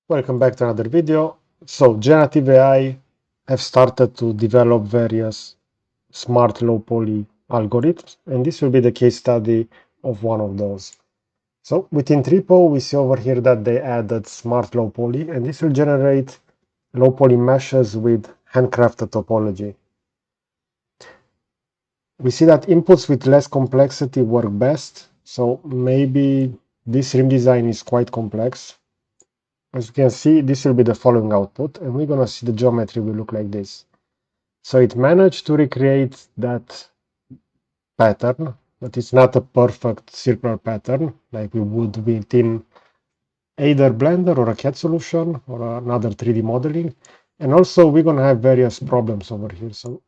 Welcome back to another video. So Generative AI have started to develop various smart low poly algorithms, and this will be the case study of one of those. So within Tripo, we see over here that they added smart low poly, and this will generate low poly meshes with handcrafted topology. We see that inputs with less complexity work best, so maybe this rim design is quite complex. As you can see, this will be the following output, and we're gonna see the geometry will look like this. So it managed to recreate that pattern, but it's not a perfect circular pattern like we would within either Blender or a CAD solution or another 3D modeling. And also we're gonna have various problems over here. So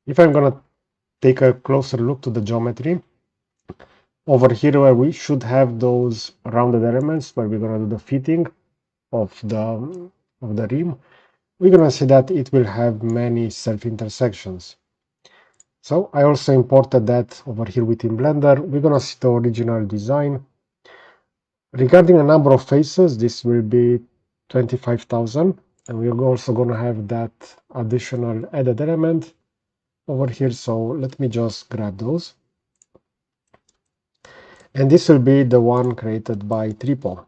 if I'm gonna take a closer look to the geometry, over here where we should have those rounded elements where we're gonna do the fitting of the rim, we're going to see that it will have many self-intersections. So I also imported that over here within Blender. We're going to see the original design. Regarding the number of faces, this will be 25,000. And we're also going to have that additional added element over here. So let me just grab those. And this will be the one created by Tripo.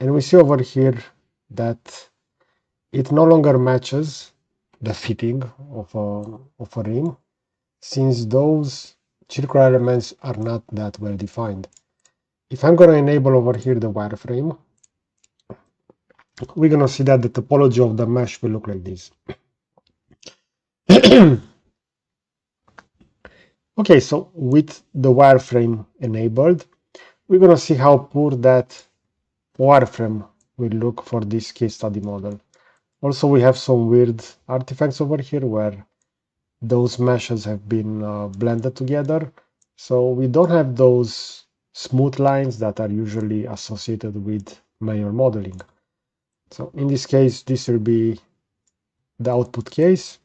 And we see over here that it no longer matches the fitting of a rim, since those circular elements are not that well defined. If I'm going to enable over here the wireframe, we're going to see that the topology of the mesh will look like this. Okay, so with the wireframe enabled, we're going to see how poor that wireframe will look for this case study model. Also, we have some weird artifacts over here where those meshes have been blended together. So we don't have those smooth lines that are usually associated with manual modeling. So in this case, this will be the output case.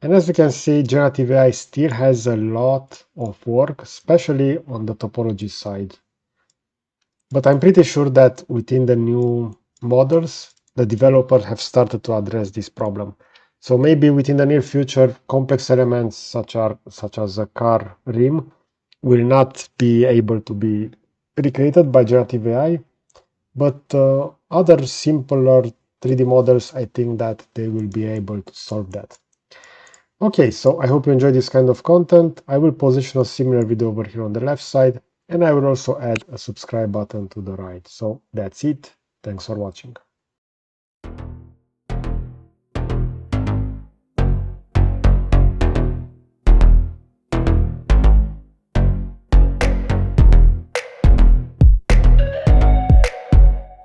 And as we can see, Generative AI still has a lot of work, especially on the topology side. But I'm pretty sure that within the new models, the developers have started to address this problem. So maybe within the near future, complex elements such as a car rim will not be able to be recreated by Generative AI, but other simpler 3D models, I think that they will be able to solve that. Okay, so I hope you enjoy this kind of content. I will position a similar video over here on the left side, and I will also add a subscribe button to the right. So that's it. Thanks for watching.